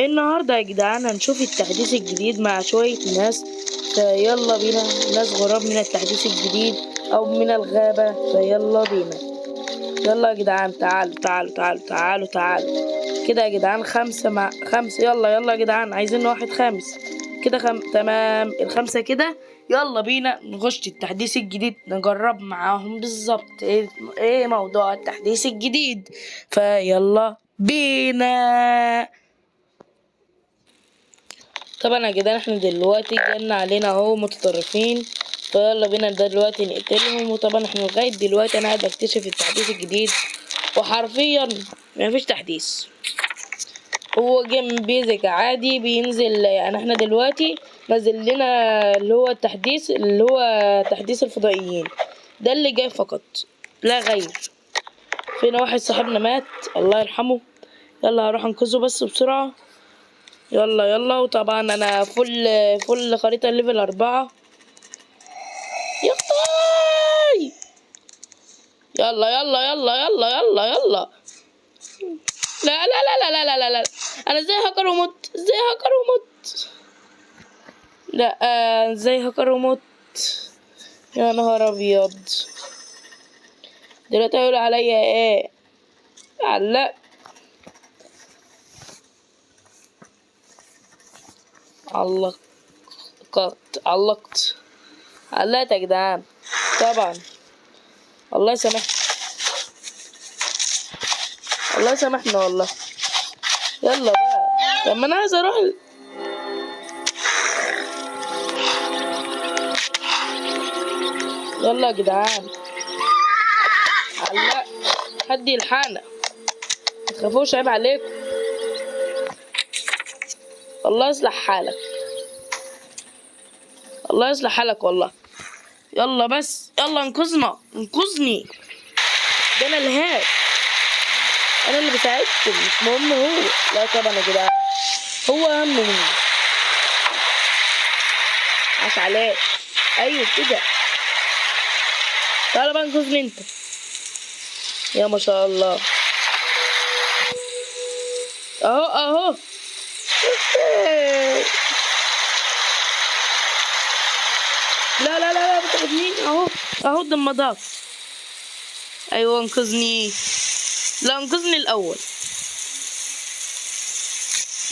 النهاردة يا جدعان هنشوف التحديث الجديد مع شوية ناس، فيلا بينا. ناس غراب من التحديث الجديد أو من الغابة، فيلا بينا. يلا يا جدعان، تعالوا كده يا جدعان. 5 مع 5. يلا يا جدعان، عايزين واحد خامس كده. تمام، الخمسة كده. يلا بينا نخش التحديث الجديد، نجرب معاهم بالظبط ايه موضوع التحديث الجديد. فيلا بينا. طبعا يا جدعان احنا دلوقتي جالنا علينا اهو متطرفين، فيلا بينا دلوقتي نقتلهم. وطبعا احنا لغاية دلوقتي انا قاعد اكتشف التحديث الجديد، وحرفيا مفيش تحديث. هو جيم بيزك عادي بينزل. يعني احنا دلوقتي نزل لنا اللي هو التحديث، اللي هو تحديث الفضائيين ده اللي جاي فقط لا غير. فينا واحد صاحبنا مات، الله يرحمه. يلا هروح انقذه بس بسرعة. يلا وطبعا انا فل خريطة ليفل 4. يا اختي، يلا. لا. انا ازاي هكر ومت؟ لا، ازاي هكر ومت؟ يا نهار ابيض. دلوقتي هيقول عليا ايه؟ علقت علقت يا جدعان. طبعا الله يسامحنا والله. يلا بقى. طب ما انا عايز اروح يلا يا جدعان، علق. حد يلحقنا، متخافوش، عيب عليكم. الله يصلح حالك والله. يلا بس، يلا انقذني. ده انا الهاد، انا اللي بساعدكم، مش مهم هو. لا طبعا يا جدعان، هو اهم مني. عاش عليك. ايوه كده. تعالى بقى انقذني انت. يا ما شاء الله. اهو. لا ما تاخدنيش. اهو الضمادات. ايوه انقذني. لا انقذني الاول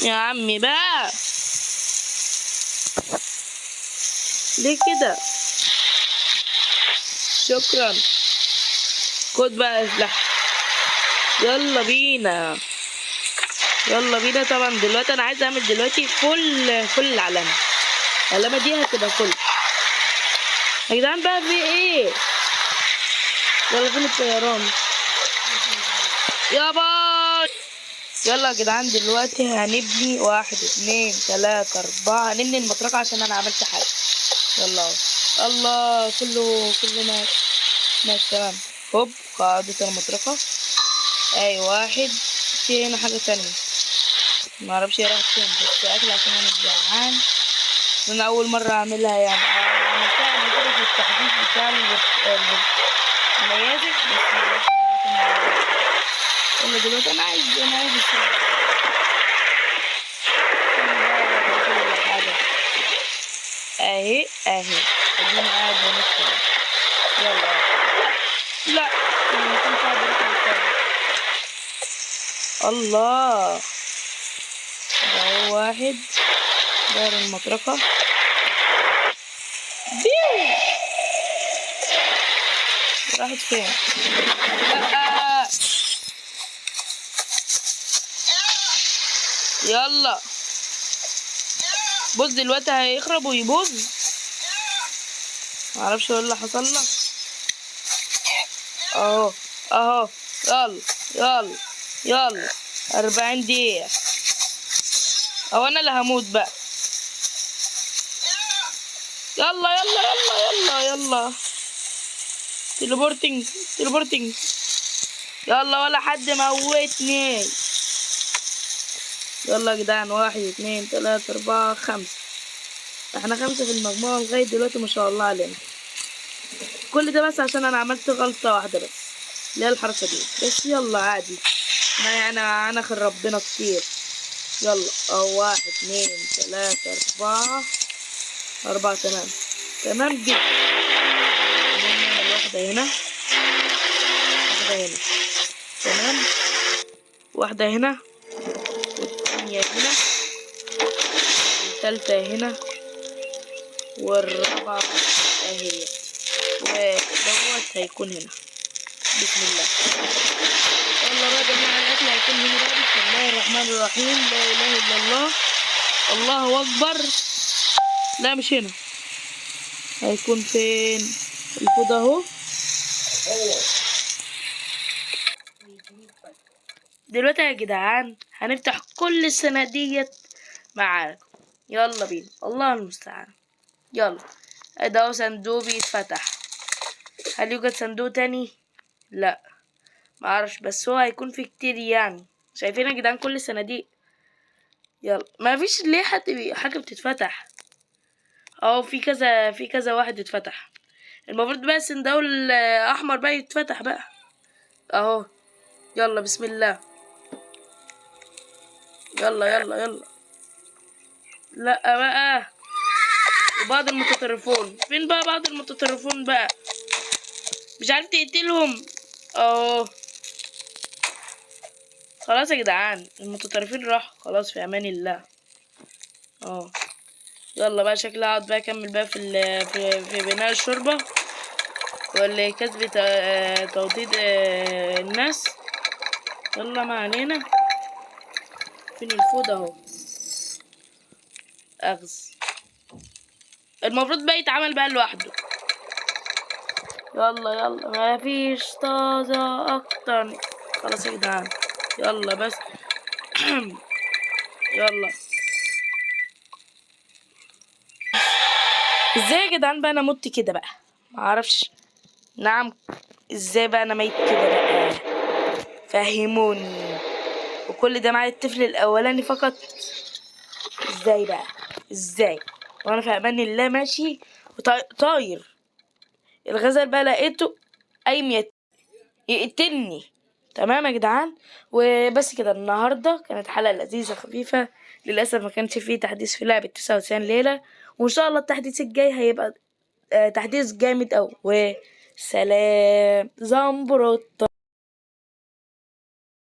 يا عمي بقى. ليه كده؟ شكرا. خد بقى اسلحة. يلا بينا. طبعا دلوقتي انا عايز اعمل دلوقتي فل العلامة دي هتبقى فل يا جدعان. بقى في ايه؟ يلا فين الطيران يابا؟ يلا يا جدعان دلوقتي هنبني 1 2 3 4. هنبني المطرقة عشان انا عملت حاجة. يلا الله، كله ماشي تمام. هوب، قاعدة المطرقة. اي واحد. في هنا حاجة تانية معرفش هي راحت فين، بس اكل عشان انا جعان. انا اول مرة اعملها، يعني عملتها قبل كده في التحديث بتاع الميازك بس. يلا دلوقتي انا عايز السرعة. كل حاجة اهي اديني قاعد بنفسي. يلا. لا ما كنتش قاعد بنفسي. الله، ده هو واحد دار المطرقة. بيو، راحت فين؟ يلا بص دلوقتي هيخرب ويبوظ. معرفش ايه اللي حصل لك. اهو. يلا 40 دقيقة. او انا اللي هموت بقى. يلا. تليبورتنج. يلا ولا حد موتني. يلا يا جدعان، 1 2 3 4 5. احنا 5 في المجموعة لغاية دلوقتي، ما شاء الله علينا. كل ده بس عشان انا عملت غلطة واحدة بس، اللي هي الحركة دي بس. يلا عادي، انا خرب ربنا كتير. يلا اهو، 1 2 3 4 تمام. تمام جدا. نعمل واحدة هنا، واحدة هنا، تمام، واحدة هنا، والتانية هنا، والتالتة هنا، والرابعة اهي، ودوت هيكون هنا. بسم الله. يلا بقى يا جماعة، الأكل هيكون هنا بقى. بسم الله الرحمن الرحيم. لا إله إلا الله، الله أكبر. لا مش هنا، هيكون فين؟ الفود أهو. دلوقتي يا جدعان هنفتح كل الصناديق معاكم. يلا بينا، الله المستعان. يلا، ده اهو صندوق بيتفتح. هل يوجد صندوق تاني؟ لا معرفش، بس هو هيكون في كتير يعني. شايفين يا جدعان كل الصناديق؟ يلا، ما فيش ليه حاجة بتتفتح اهو. في كذا واحد اتفتح. المفروض بقى الصندوق الأحمر بقى يتفتح بقى اهو. يلا بسم الله. يلا يلا يلا. لا بقى، وبعض المتطرفون فين بقى؟ بعض المتطرفون بقى مش عارف تقتلهم اهو. خلاص يا جدعان، المتطرفين راحوا خلاص، في امان الله. اه يلا بقى، شكلي هقعد بقى اكمل بقى في بناء الشوربة ولا كسب توطيد الناس. يلا ما علينا. فين الفود اهو؟ اغز. المفروض بقى يتعمل بقى لوحده. يلا يلا، ما فيش طازة اكتر. خلاص يا جدعان، يلا بس. يلا. ازاي يا جدعان بقى انا مت كده بقى؟ معرفش. نعم، ازاي بقى انا ميت كده بقى؟ فهموني. وكل ده معايا الطفل الاولاني فقط. ازاي بقى؟ ازاي وانا في امان الله ماشي وطاير؟ الغزل بقى لقيته قايم يقتلني. تمام يا جدعان، وبس كده. النهارده كانت حلقه لذيذه خفيفه. للاسف ما كانش فيه تحديث في لعبه 99 ليله، وان شاء الله التحديث الجاي هيبقى تحديث جامد أوي. وسلام زمبروت.